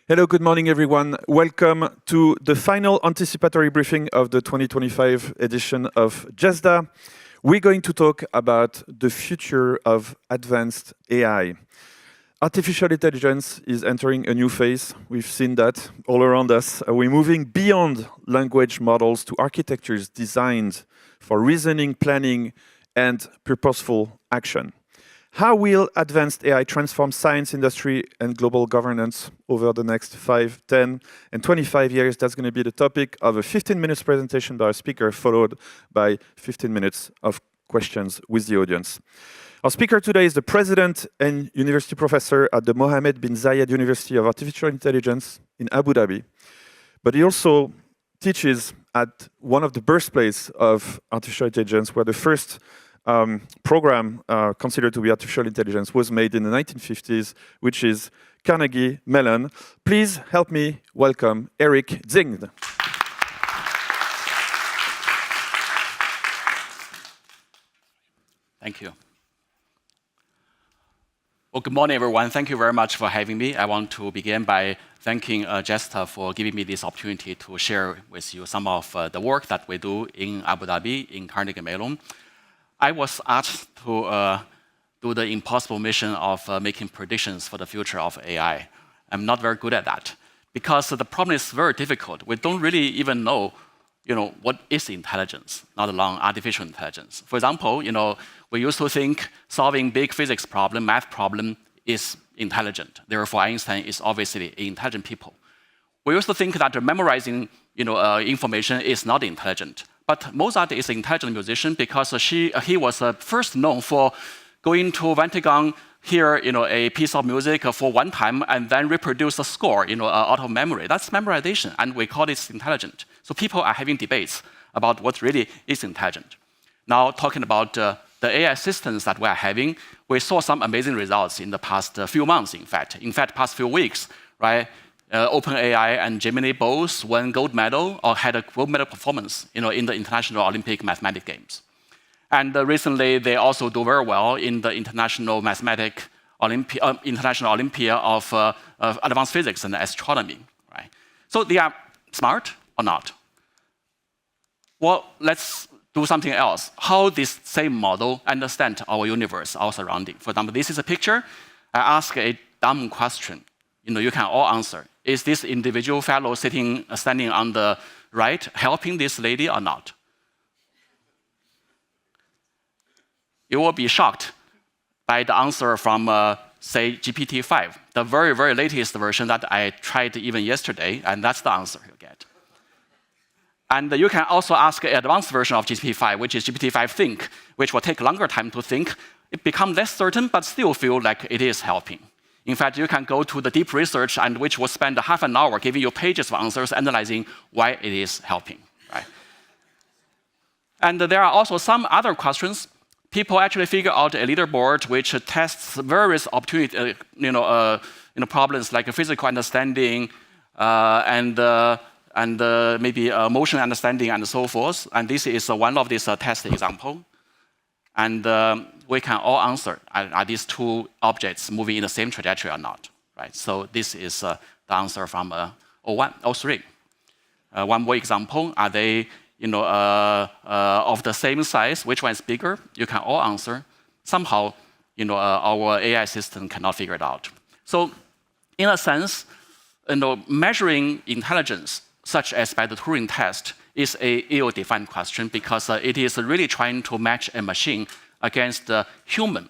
Hello, good morning, everyone. Welcome to the final anticipatory briefing of the 2025 edition of GESDA. We're going to talk about the future of advanced AI. Artificial intelligence is entering a new phase. We've seen that all around us. We're moving beyond language models to architectures designed for reasoning, planning, and purposeful action. How will advanced AI transform science, industry, and global governance over the next 5, 10, and 25 years? That's going to be the topic of a 15-minute presentation by our speaker, followed by 15 minutes of questions with the audience. Our speaker today is the president and university professor at the Mohamed bin Zayed University of Artificial Intelligence in Abu Dhabi. But he also teaches at one of the birthplaces of artificial intelligence, where the first program considered to be artificial intelligence was made in the 1950s, which is Carnegie Mellon. Please help me welcome Eric Xing. Thank you. Well, good morning, everyone. Thank you very much for having me. I want to begin by thanking GESDA for giving me this opportunity to share with you some of the work that we do in Abu Dhabi, in Carnegie Mellon. I was asked to do the impossible mission of making predictions for the future of AI. I'm not very good at that because the problem is very difficult. We don't really even know, what is intelligence, not alone artificial intelligence. For example, we used to think solving big physics problem, math problem is intelligent. Therefore, Einstein is obviously intelligent people. We used to think that memorizing, information is not intelligent. But Mozart is an intelligent musician because he was first known for going to Vatican, hear a piece of music for one time, and then reproduce a score out of memory. That's memorization, and we call it intelligent. So people are having debates about what really is intelligent. Now, talking about the AI systems that we are having, we saw some amazing results in the past few months, in fact, past few weeks, right? OpenAI and Gemini both won gold medal or had a gold medal performance in the International Olympic Mathematics Games. And recently, they also do very well in the International International Olympia of Advanced Physics and Astronomy. Right? So they are smart or not? Well, let's do something else. How this same model understand our universe, our surrounding. For example, this is a picture. I ask a dumb question. You can all answer. Is this individual fellow standing on the right helping this lady or not? You will be shocked by the answer from, say, GPT-5, the very, very latest version that I tried even yesterday, and that's the answer you get. And you can also ask an advanced version of GPT-5, which is GPT-5 Think, which will take longer time to think. It becomes less certain, but still feel like it is helping. In fact, you can go to the deep research, and which will spend half an hour giving you pages of answers, analyzing why it is helping. Right? And there are also some other questions. People actually figure out a leaderboard which tests various opportunity, problems like physical understanding and maybe motion understanding and so forth. And this is one of these test examples. And we can all answer, are these two objects moving in the same trajectory or not? Right? So this is the answer from 01, 03. One more example, are they of the same size? Which one is bigger? You can all answer. Somehow, our AI system cannot figure it out. So in a sense, measuring intelligence, such as by the Turing test, is a ill-defined question because it is really trying to match a machine against a human.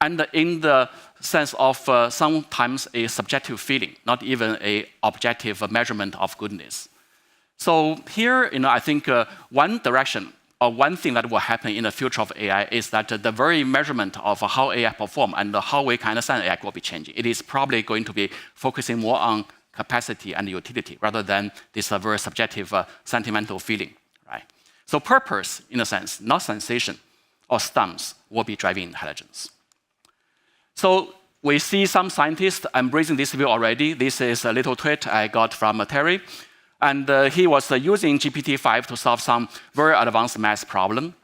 And in the sense of sometimes a subjective feeling, not even an objective measurement of goodness. So here, I think one direction or one thing that will happen in the future of AI is that the very measurement of how AI performs and how we can understand AI will be changing. It is probably going to be focusing more on capacity and utility rather than this very subjective sentimental feeling. Right? So purpose, in a sense, not sensation or stumps, will be driving intelligence. So we see some scientists embracing this view already. This is a little tweet I got from Terry. And he was using GPT-5 to solve some very advanced math problem.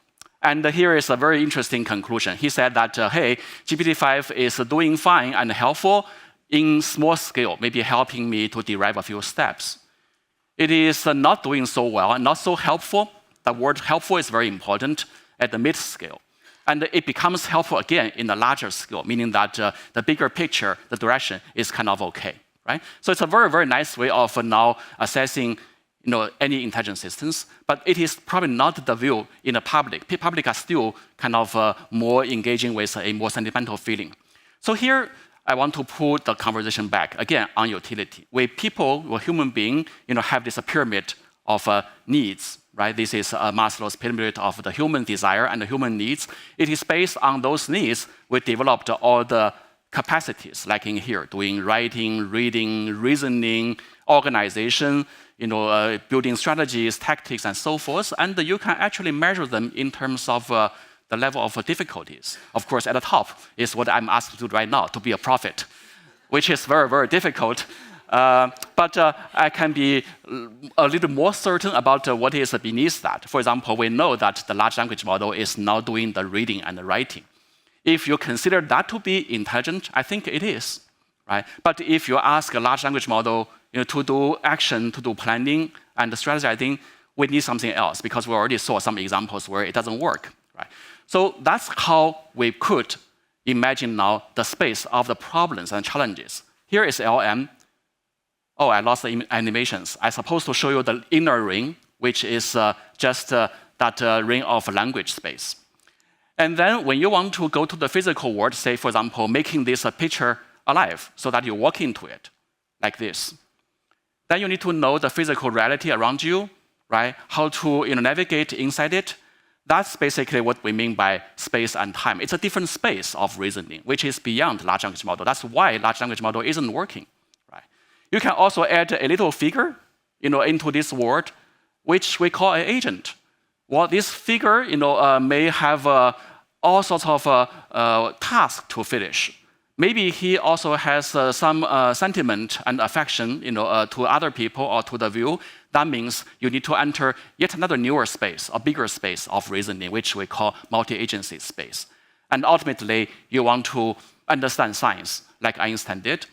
And here is a very interesting conclusion. He said that, hey, GPT-5 is doing fine and helpful in small scale, maybe helping me to derive a few steps. It is not doing so well and not so helpful. The word helpful is very important at the mid scale. And it becomes helpful again in the larger scale, meaning that the bigger picture, the direction is kind of okay. Right? So it's a very, very nice way of now assessing any intelligent systems, but it is probably not the view in the public. Public are still kind of more engaging with a more sentimental feeling. So here, I want to pull the conversation back, again, on utility. We people, we human beings, have this pyramid of needs, right? This is Maslow's pyramid of the human desire and the human needs. It is based on those needs we developed all the capacities, like in here, doing writing, reading, reasoning, organization, building strategies, tactics, and so forth. And you can actually measure them in terms of the level of difficulties. Of course, at the top is what I'm asked to do right now, to be a prophet, which is very, very difficult. But I can be a little more certain about what is beneath that. For example, we know that the large language model is now doing the reading and the writing. If you consider that to be intelligent, I think it is, right? But if you ask a large language model to do action, to do planning and strategizing, we need something else because we already saw some examples where it doesn't work, right? So that's how we could imagine now the space of the problems and challenges. Here is LM. Oh, I lost the animations. I'm supposed to show you the inner ring, which is just that ring of language space. And then when you want to go to the physical world, say, for example, making this picture alive so that you walk into it, like this, then you need to know the physical reality around you, right? How to navigate inside it. That's basically what we mean by space and time. It's a different space of reasoning, which is beyond large language model. That's why large language model isn't working, right? You can also add a little figure, into this world, which we call an agent. Well, this figure, may have all sorts of tasks to finish. Maybe he also has some sentiment and affection, to other people or to the view. That means you need to enter yet another newer space, a bigger space of reasoning, which we call multi-agency space. And ultimately, you want to understand science, like Einstein did,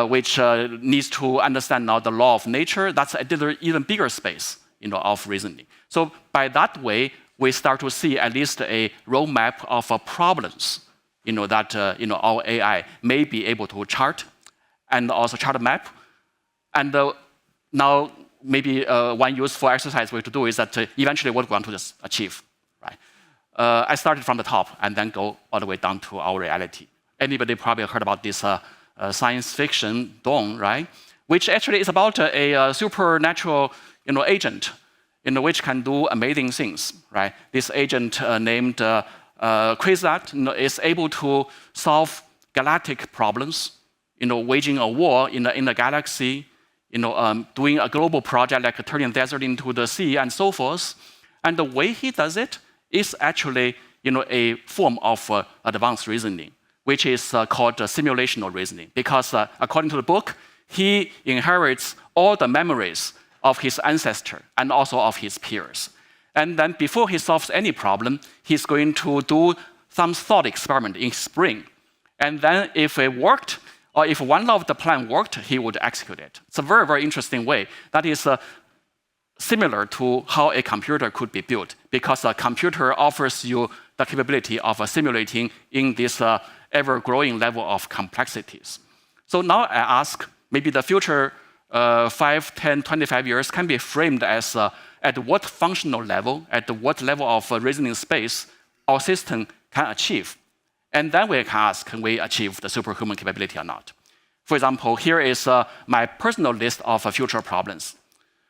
which needs to understand now the law of nature. That's an even bigger space, of reasoning. So by that way, we start to see at least a roadmap of problems, that our AI may be able to chart, and also chart a map. And now maybe one useful exercise we have to do is that eventually what we want to just achieve, right? I started from the top and then go all the way down to our reality. Anybody probably heard about this science fiction, Dawn, right? Which actually is about a supernatural, agent, which can do amazing things, right? This agent named Quasar is able to solve galactic problems, waging a war in the galaxy, doing a global project like turning desert into the sea and so forth. And the way he does it is actually, a form of advanced reasoning, which is called simulational reasoning. Because according to the book, he inherits all the memories of his ancestor and also of his peers. And then before he solves any problem, he's going to do some thought experiment in his brain. And then if it worked, or if one of the plan worked, he would execute it. It's a very, very interesting way. That is similar to how a computer could be built, because a computer offers you the capability of simulating in this ever-growing level of complexities. So now I ask, maybe the future 5, 10, 25 years can be framed as at what functional level, at what level of reasoning space our system can achieve. And then we can ask, can we achieve the superhuman capability or not? For example, here is my personal list of future problems.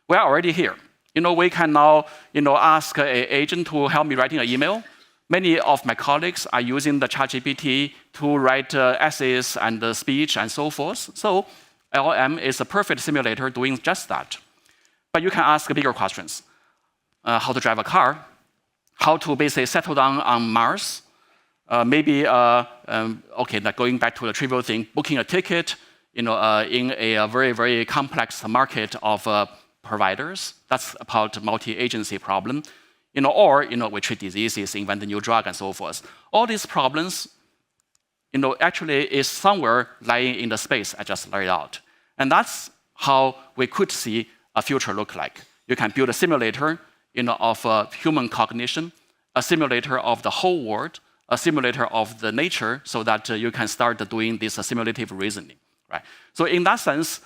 We are already here. We can now ask an agent to help me writing an email. Many of my colleagues are using the ChatGPT to write essays and speech and so forth. So LM is a perfect simulator doing just that. But you can ask bigger questions. How to drive a car, how to basically settle down on Mars, Going back to the trivial thing, booking a ticket, in a very, very complex market of providers. That's about multi-agency problem. We treat diseases, invent a new drug, and so forth. All these problems, actually is somewhere lying in the space I just laid out. And that's how we could see a future look like. You can build a simulator, of human cognition, a simulator of the whole world, a simulator of the nature, so that you can start doing this simulative reasoning. Right? So in that sense,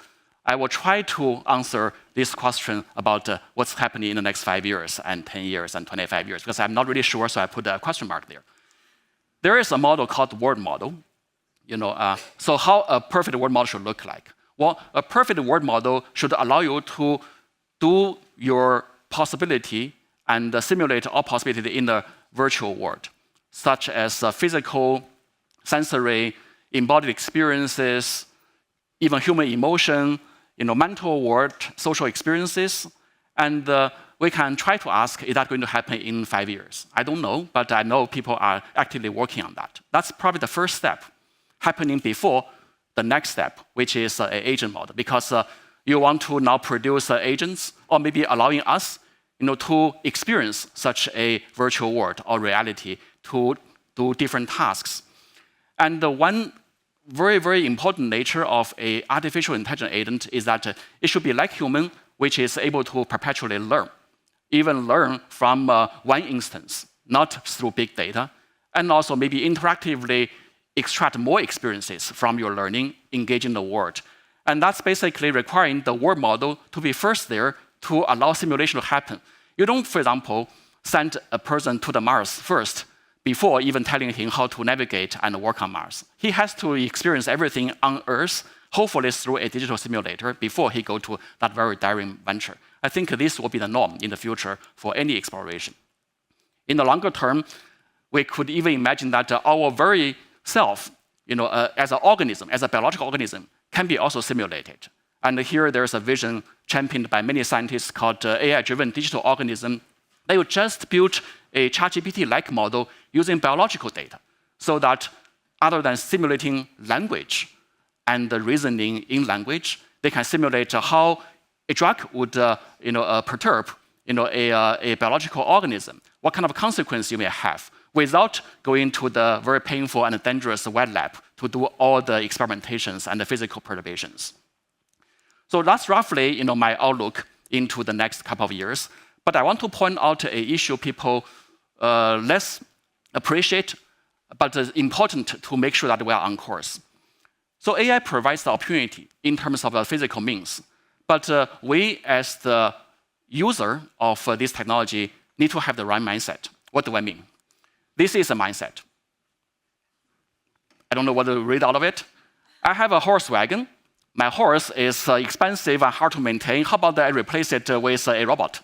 I will try to answer this question about what's happening in the next 5 years, and 10 years, and 25 years, because I'm not really sure, so I put a question mark there. There is a model called the word model. So how a perfect word model should look like? Well, a perfect word model should allow you to do your possibility and simulate all possibility in the virtual world, such as physical, sensory, embodied experiences, even human emotion, mental world, social experiences. And we can try to ask, is that going to happen in 5 years? I don't know, but I know people are actively working on that. That's probably the first step happening before the next step, which is an agent model, because you want to now produce agents, or maybe allowing us to experience such a virtual world or reality to do different tasks. And the one very, very important nature of an artificial intelligence agent is that it should be like human, which is able to perpetually learn, even learn from one instance, not through big data, and also maybe interactively extract more experiences from your learning, engage in the world. And that's basically requiring the word model to be first there to allow simulation to happen. You don't, for example, send a person to the Mars first before even telling him how to navigate and work on Mars. He has to experience everything on Earth, hopefully through a digital simulator, before he goes to that very daring venture. I think this will be the norm in the future for any exploration. In the longer term, we could even imagine that our very self, as an organism, as a biological organism, can be also simulated. And here there's a vision championed by many scientists called AI-driven digital organism. They would just build a ChatGPT-like model using biological data, so that other than simulating language and the reasoning in language, they can simulate how a drug would perturb a biological organism, what kind of consequence you may have, without going to the very painful and dangerous wet lab to do all the experimentations and the physical perturbations. So that's roughly my outlook into the next couple of years. But I want to point out an issue people less appreciate, but is important to make sure that we are on course. So AI provides the opportunity in terms of the physical means. But we, as the user of this technology, need to have the right mindset. What do I mean? This is a mindset. I don't know what to read out of it. I have a horse wagon. My horse is expensive and hard to maintain. How about I replace it with a robot?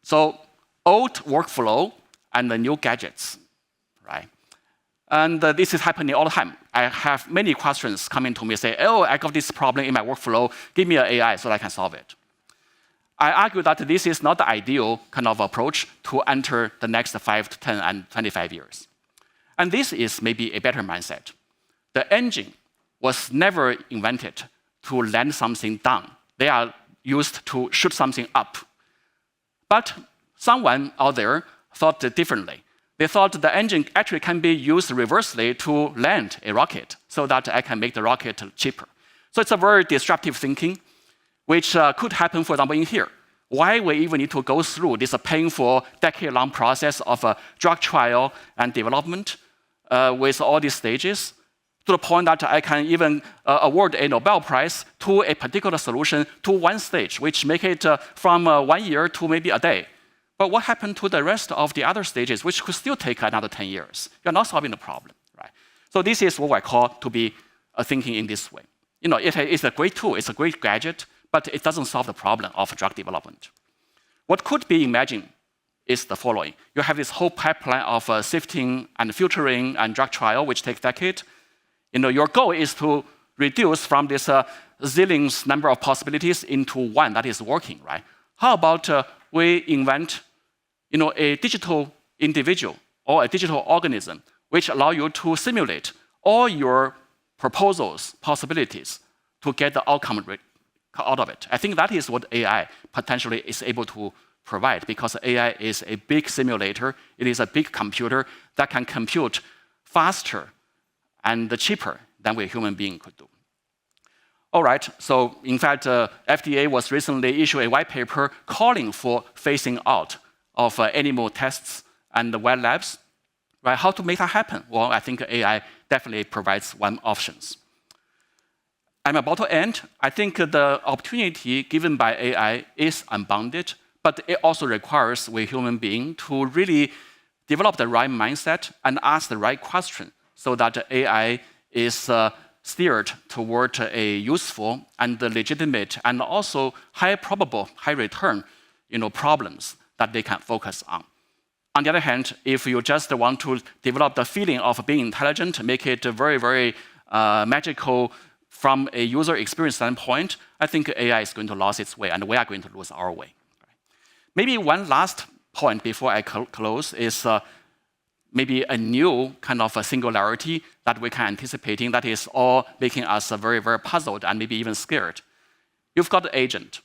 So old workflow and the new gadgets, right? And this is happening all the time. I have many questions coming to me, say, oh, I got this problem in my workflow. Give me an AI so that I can solve it. I argue that this is not the ideal kind of approach to enter the next 5 to 10 and 25 years. And this is maybe a better mindset. The engine was never invented to land something down. They are used to shoot something up. But someone out there thought differently. They thought the engine actually can be used reversely to land a rocket so that I can make the rocket cheaper. So it's a very disruptive thinking, which could happen, for example, in here. Why we even need to go through this painful, decade-long process of drug trial and development with all these stages, to the point that I can even award a Nobel Prize to a particular solution to one stage, which make it from 1 year to maybe a day. But what happened to the rest of the other stages, which could still take another 10 years? You're not solving the problem, right? So this is what I call to be thinking in this way. It's a great tool, it's a great gadget, but it doesn't solve the problem of drug development. What could be imagined is the following. You have this whole pipeline of sifting and filtering and drug trial, which takes decades. Your goal is to reduce from this zillions number of possibilities into one that is working, right? How about we invent, a digital individual or a digital organism, which allow you to simulate all your proposals, possibilities, to get the outcome out of it. I think that is what AI potentially is able to provide, because AI is a big simulator. It is a big computer that can compute faster and cheaper than a human being could do. All right, so in fact, FDA was recently issued a white paper calling for phasing out of animal tests and the wet labs. Right? How to make that happen? Well, I think AI definitely provides one options. I'm about to end. I think the opportunity given by AI is unbounded, but it also requires we human beings to really develop the right mindset and ask the right question so that AI is steered toward a useful and legitimate and also high probable, high return problems that they can focus on. On the other hand, if you just want to develop the feeling of being intelligent, make it very, very magical from a user experience standpoint, I think AI is going to lose its way, and we are going to lose our way. Maybe one last point before I close is maybe a new kind of a singularity that we can anticipating that is all making us very, very puzzled and maybe even scared. You've got the agent,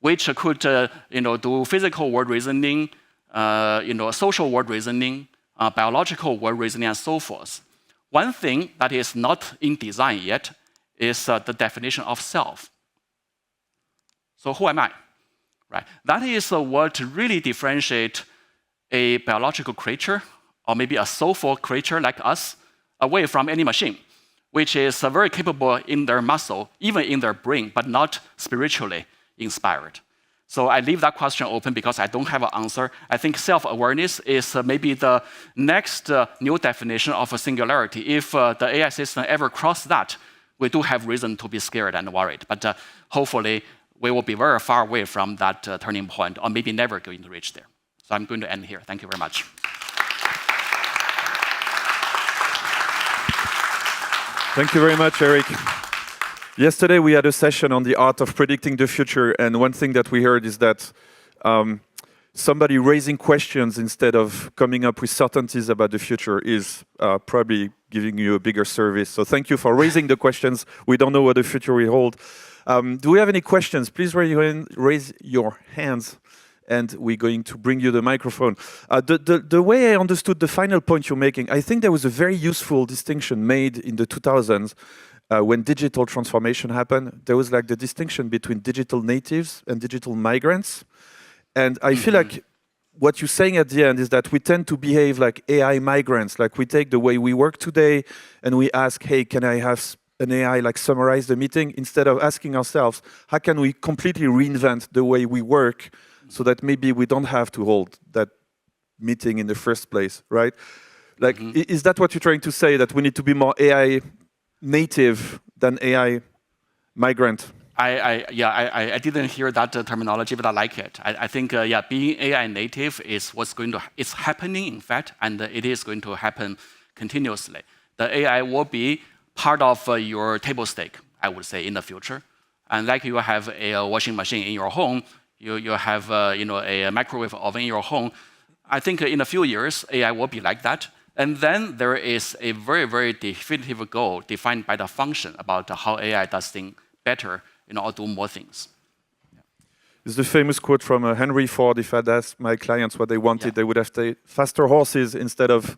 which could do physical word reasoning, social word reasoning, biological word reasoning, and so forth. One thing that is not in design yet is the definition of self. So who am I? Right? That is what really differentiates a biological creature or maybe a soulful creature like us away from any machine, which is very capable in their muscle, even in their brain, but not spiritually inspired. So I leave that question open because I don't have an answer. I think self-awareness is maybe the next new definition of a singularity. If the AI system ever crosses that, we do have reason to be scared and worried. But hopefully, we will be very far away from that turning point, or maybe never going to reach there. So I'm going to end here. Thank you very much. Thank you very much, Eric. Yesterday, we had a session on the art of predicting the future, and one thing that we heard is that somebody raising questions instead of coming up with certainties about the future is probably giving you a bigger service. So thank you for raising the questions. We don't know what the future will hold. Do we have any questions? Please raise your hands, and we're going to bring you the microphone. The way I understood the final point you're making, I think there was a very useful distinction made in the 2000s when digital transformation happened. There was like the distinction between digital natives and digital migrants. And I feel like what you're saying at the end is that we tend to behave like AI migrants. Like we take the way we work today and we ask, hey, can I have an AI like summarize the meeting? Instead of asking ourselves, how can we completely reinvent the way we work so that maybe we don't have to hold that meeting in the first place, right? Like, is that what you're trying to say, that we need to be more AI native than AI migrant? I didn't hear that terminology, but I like it. I think, being AI native is it's happening, in fact, and it is going to happen continuously. The AI will be part of your table stake, I would say, in the future. And like you have a washing machine in your home, you have a microwave oven in your home. I think in a few years, AI will be like that. And then there is a very, very definitive goal defined by the function about how AI does things better, or do more things. It's the famous quote from Henry Ford. If I'd asked my clients what they wanted, they would have said faster horses instead of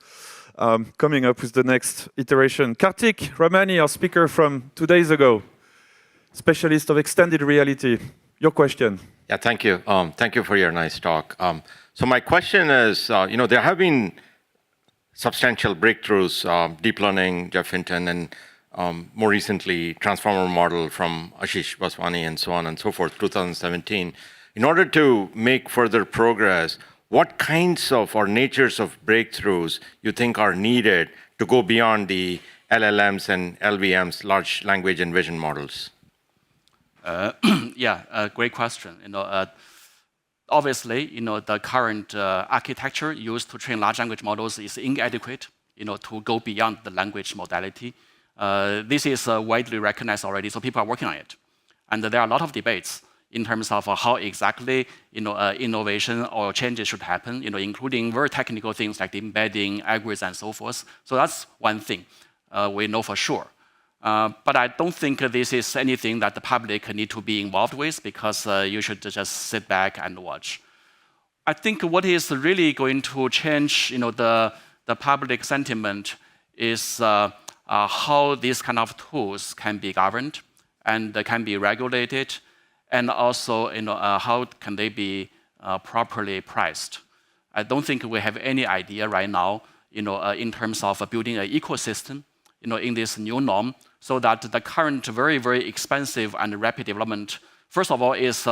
coming up with the next iteration. Karthik Ramani, our speaker from 2 days ago, specialist of extended reality. Your question. Yeah, thank you. Thank you for your nice talk. So my question is, there have been substantial breakthroughs, deep learning, Jeff Hinton, and more recently, transformer model from Ashish Vaswani and so on and so forth, 2017. In order to make further progress, what kinds of or natures of breakthroughs you think are needed to go beyond the LLMs and LVMs, large language and vision models? Great question. Obviously, the current architecture used to train large language models is inadequate, to go beyond the language modality. This is widely recognized already, so people are working on it. And there are a lot of debates in terms of how exactly innovation or changes should happen, including very technical things like the embedding, algorithms, and so forth. So that's one thing we know for sure. But I don't think this is anything that the public need to be involved with, because you should just sit back and watch. I think what is really going to change the public sentiment is how these kind of tools can be governed and can be regulated, and also how can they be properly priced. I don't think we have any idea right now in terms of building an ecosystem in this new norm, so that the current very, very expensive and rapid development, first of all, is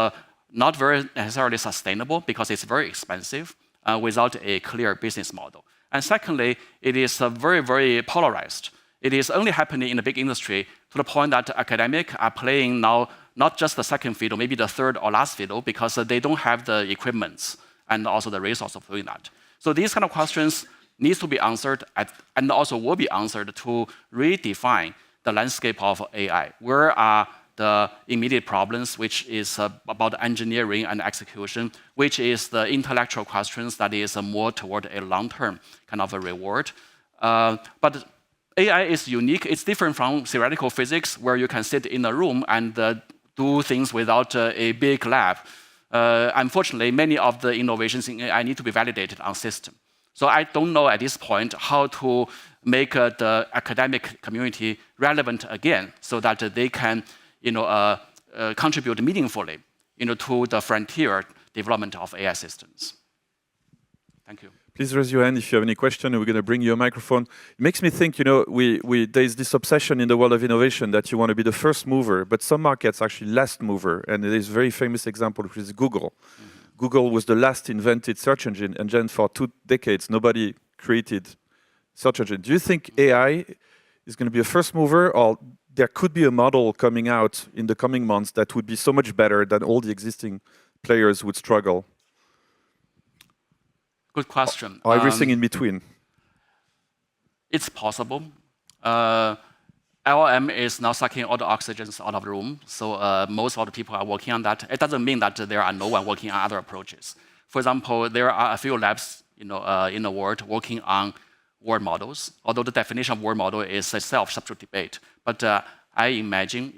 not very necessarily sustainable because it's very expensive without a clear business model. And secondly, it is very, very polarized. It is only happening in the big industry to the point that academics are playing now not just the second fiddle, maybe the third or last fiddle, because they don't have the equipment and also the resource of doing that. So these kind of questions needs to be answered and also will be answered to redefine the landscape of AI. Where are the immediate problems, which is about engineering and execution, which is the intellectual questions that is more toward a long-term kind of a reward. But AI is unique. It's different from theoretical physics, where you can sit in a room and do things without a big lab. Unfortunately, many of the innovations in AI need to be validated on system. So I don't know at this point how to make the academic community relevant again, so that they can contribute meaningfully to the frontier development of AI systems. Thank you. Please raise your hand if you have any question, and we're going to bring you a microphone. It makes me think, there's this obsession in the world of innovation that you want to be the first mover, but some markets are actually last mover. And there is a very famous example, which is Google. Mm-hmm. Google was the last invented search engine, and then for 2 decades, nobody created search engine. Do you think AI is going to be a first mover, or there could be a model coming out in the coming months that would be so much better than all the existing players would struggle? Good question. Or everything in between? It's possible. LLM is now sucking all the oxygens out of the room, so most of the people are working on that. It doesn't mean that there are no one working on other approaches. For example, there are a few labs in the world working on word models, although the definition of word model is itself subject to debate. But I imagine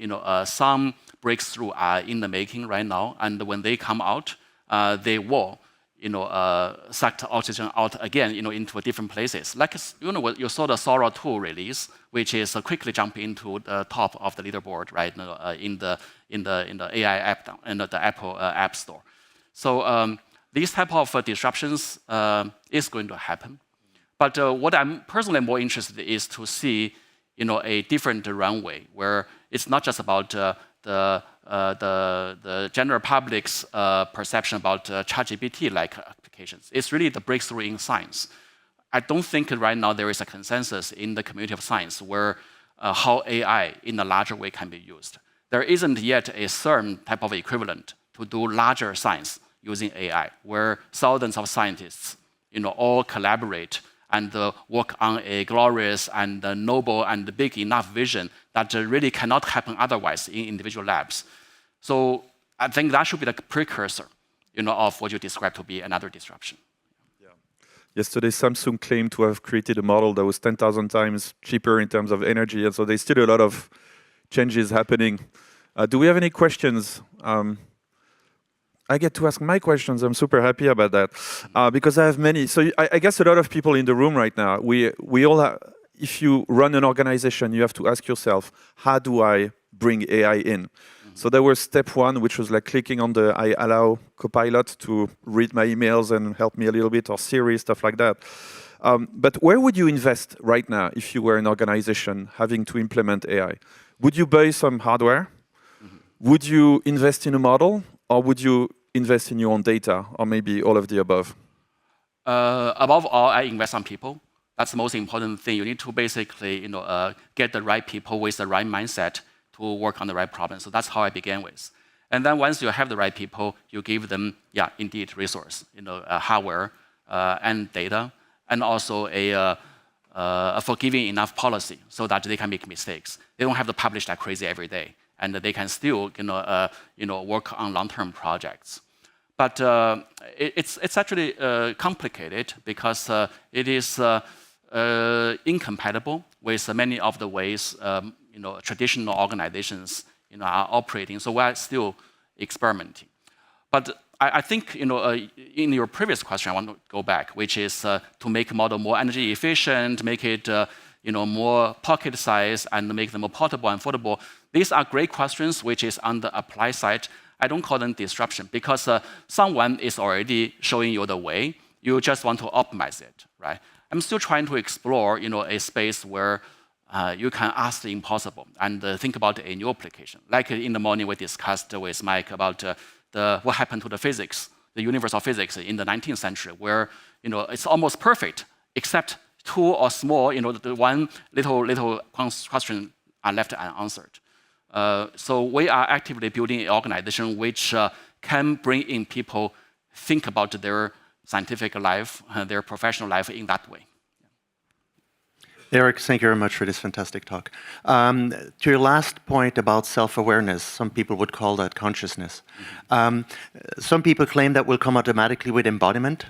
some breakthrough are in the making right now, and when they come out, they will suck the oxygen out again into different places. Like you saw the Sora 2 release, which is quickly jumping into the top of the leaderboard right in the AI app and the Apple App Store. So these type of disruptions is going to happen. But what I'm personally more interested in is to see a different runway where it's not just about the general public's perception about ChatGPT-like applications. It's really the breakthrough in science. I don't think right now there is a consensus in the community of science where how AI in a larger way can be used. There isn't yet a certain type of equivalent to do larger science using AI, where thousands of scientists all collaborate and work on a glorious and noble and big enough vision that really cannot happen otherwise in individual labs. So I think that should be the precursor of what you described to be another disruption. Yeah. Yesterday, Samsung claimed to have created a model that was 10,000 times cheaper in terms of energy, and so there's still a lot of changes happening. Do we have any questions? I get to ask my questions. I'm super happy about that because I have many. So I guess a lot of people in the room right now, we all have, if you run an organization, you have to ask yourself, how do I bring AI in? So there was step 1, which was like clicking on the I allow Copilot to read my emails and help me a little bit, or Siri, stuff like that. But where would you invest right now if you were an organization having to implement AI? Would you buy some hardware? Would you invest in a model? Or would you invest in your own data, or maybe all of the above? Above all, I invest on people. That's the most important thing. You need to basically, get the right people with the right mindset to work on the right problem. So that's how I began with. And then once you have the right people, you give them, indeed, resource, hardware and data, and also a forgiving enough policy so that they can make mistakes. They don't have to publish like crazy every day. and they can still work on long-term projects. But it's actually complicated because it is incompatible with many of the ways traditional organizations are operating. So we're still experimenting. But I think in your previous question, I want to go back, which is to make a model more energy efficient, make it more pocket size, and make them more portable and affordable. These are great questions, which is on the apply side. I don't call them disruption because someone is already showing you the way. You just want to optimize it, right? I'm still trying to explore, a space where you can ask the impossible and think about a new application. Like in the morning, we discussed with Mike about what happened to the physics, the universe of physics in the 19th century, where it's almost perfect, except two or small, the one little question are left unanswered. So we are actively building an organization which can bring in people, think about their scientific life, their professional life in that way. Eric, thank you very much for this fantastic talk. To your last point about self-awareness, some people would call that consciousness. Some people claim that will come automatically with embodiment.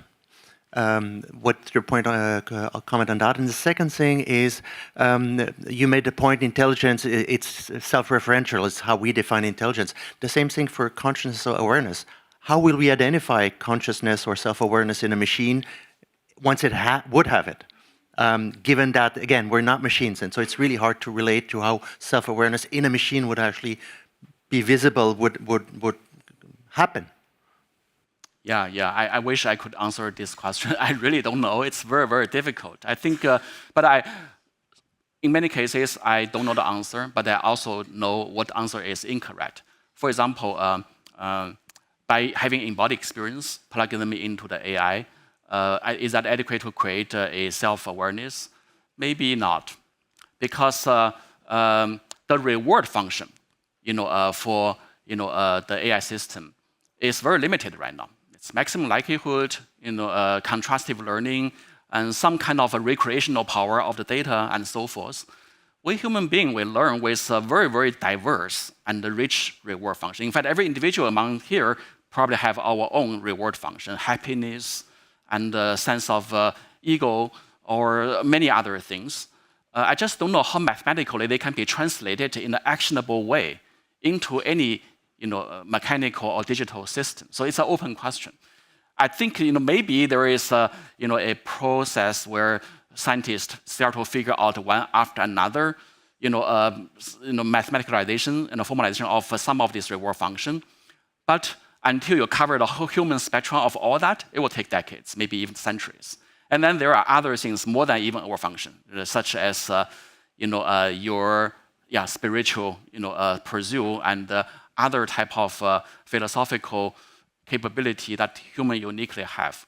What's your point? I'll comment on that. And the second thing is, you made the point, intelligence, it's self-referential. It's how we define intelligence. The same thing for consciousness or awareness. How will we identify consciousness or self-awareness in a machine once it would have it? Given that, again, we're not machines, and so it's really hard to relate to how self-awareness in a machine would actually be visible, would happen. Yeah. I wish I could answer this question. I really don't know. It's very, very difficult. I think, in many cases, I don't know the answer, but I also know what answer is incorrect. For example, by having embodied experience, plugging them into the AI, is that adequate to create a self-awareness? Maybe not, because the reward function, for the AI system is very limited right now. It's maximum likelihood, contrastive learning, and some kind of a recreational power of the data and so forth. We human beings, we learn with a very, very diverse and rich reward function. In fact, every individual among here probably have our own reward function, happiness, and a sense of ego, or many other things. I just don't know how mathematically they can be translated in an actionable way into any mechanical or digital system. So it's an open question. I think maybe there is a process where scientists start to figure out one after another mathematicalization and formalization of some of this reward function. But until you cover the whole human spectrum of all that, it will take decades, maybe even centuries. And then there are other things more than even our function, such as your spiritual pursuit and other type of philosophical capability that humans uniquely have.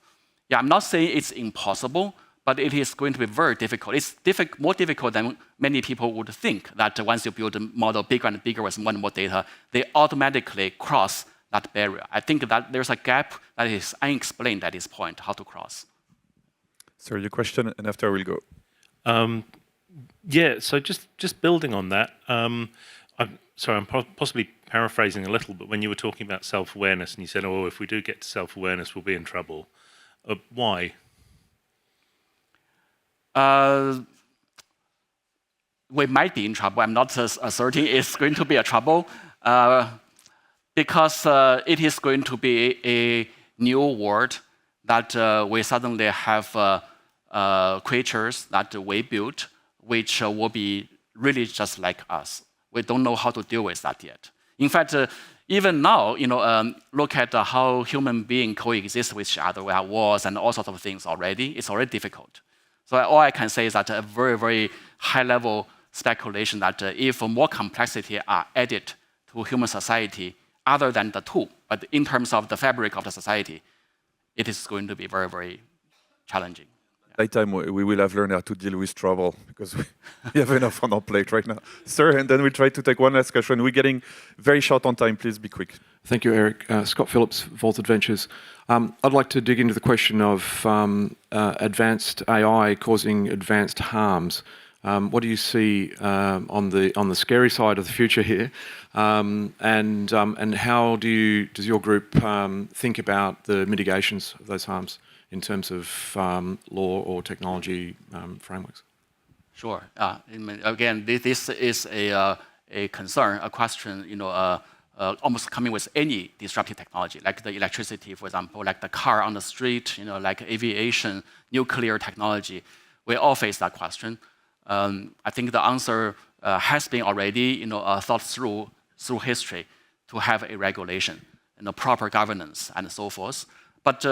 Yeah, I'm not saying it's impossible, but it is going to be very difficult. It's more difficult than many people would think, that once you build a model bigger and bigger with more and more data, they automatically cross that barrier. I think that there's a gap that is unexplained at this point, how to cross. So your question, and after we'll go. Yeah, so just building on that, I'm possibly paraphrasing a little, but when you were talking about self-awareness and you said, oh, if we do get to self-awareness, we'll be in trouble. Why? We might be in trouble. I'm not asserting it's going to be a trouble. Because it is going to be a new world that we suddenly have creatures that we built, which will be really just like us. We don't know how to deal with that yet. In fact, even now, look at how human beings coexist with each other. We have wars and all sorts of things already. It's already difficult. So all I can say is that a very, very high-level speculation that if more complexity are added to human society, other than the tool, but in terms of the fabric of the society, it is going to be very, very challenging. By time we will have learned how to deal with trouble, because we have enough on our plate right now. Sir, and then we'll try to take one last question. We're getting very short on time. Please be quick. Thank you, Eric. Scott Phillips, Vaulted Ventures. I'd like to dig into the question of advanced AI causing advanced harms. What do you see on the scary side of the future here? And how does your group think about the mitigations of those harms in terms of law or technology frameworks? Sure. Again, this is a concern, a question, almost coming with any disruptive technology, like the electricity, for example, like the car on the street, like aviation, nuclear technology. We all face that question. I think the answer has been already, thought through history to have a regulation, proper governance, and so forth. But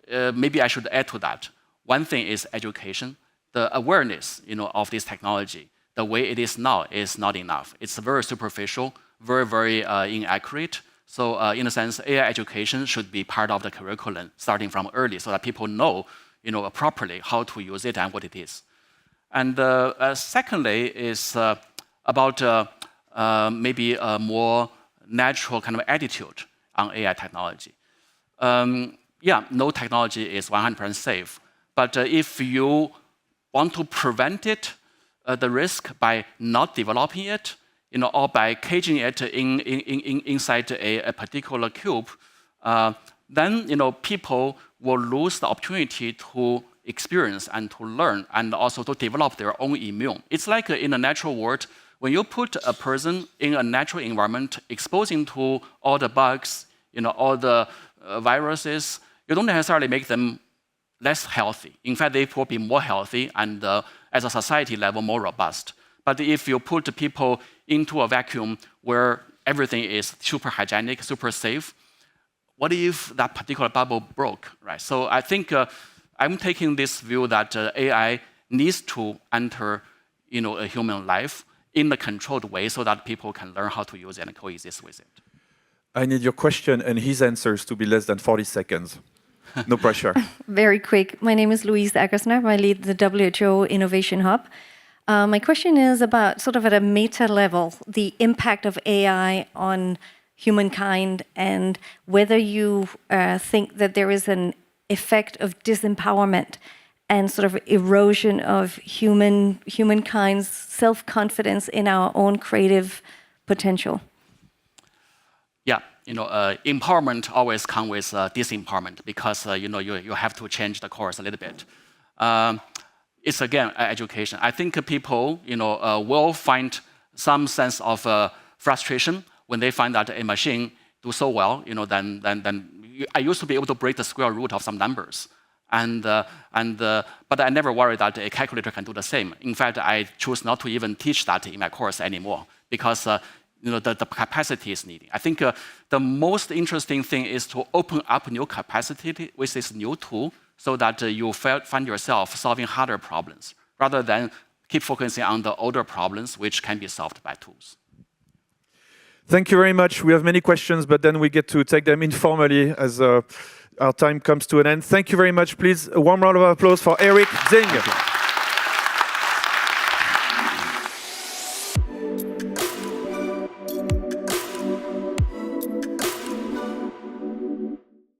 maybe I should add to that. One thing is education. The awareness, of this technology, the way it is now, is not enough. It's very superficial, very, very inaccurate. So, in a sense, AI education should be part of the curriculum starting from early, so that people know, properly how to use it and what it is. And secondly, is about maybe a more natural kind of attitude on AI technology. Yeah, no technology is 100% safe, but if you want to prevent it, the risk by not developing it, or by caging it inside a particular cube, then people will lose the opportunity to experience and to learn and also to develop their own immune. It's like in a natural world, when you put a person in a natural environment, exposing to all the bugs, all the viruses, you don't necessarily make them less healthy. In fact, they will be more healthy and as a society level, more robust. But if you put people into a vacuum where everything is super hygienic, super safe, what if that particular bubble broke, right? So I think I'm taking this view that AI needs to enter, a human life in a controlled way so that people can learn how to use it and coexist with it. I need your question and his answers to be less than 40 seconds. No pressure. Very quick. My name is Louise Aggersnap. I lead the WHO Innovation Hub. My question is about sort of at a meta level, the impact of AI on humankind and whether you think that there is an effect of disempowerment and sort of erosion of humankind's self-confidence in our own creative potential. Yeah, empowerment always comes with disempowerment because you have to change the course a little bit. It's again education. I think people will find some sense of frustration when they find that a machine do so well. Then I used to be able to break the square root of some numbers, but I never worry that a calculator can do the same. In fact, I choose not to even teach that in my course anymore because the capacity is needed. I think the most interesting thing is to open up new capacity with this new tool so that you find yourself solving harder problems rather than keep focusing on the older problems which can be solved by tools. Thank you very much. We have many questions, but then we get to take them informally as our time comes to an end. Thank you very much. Please, a warm round of applause for Eric Xing.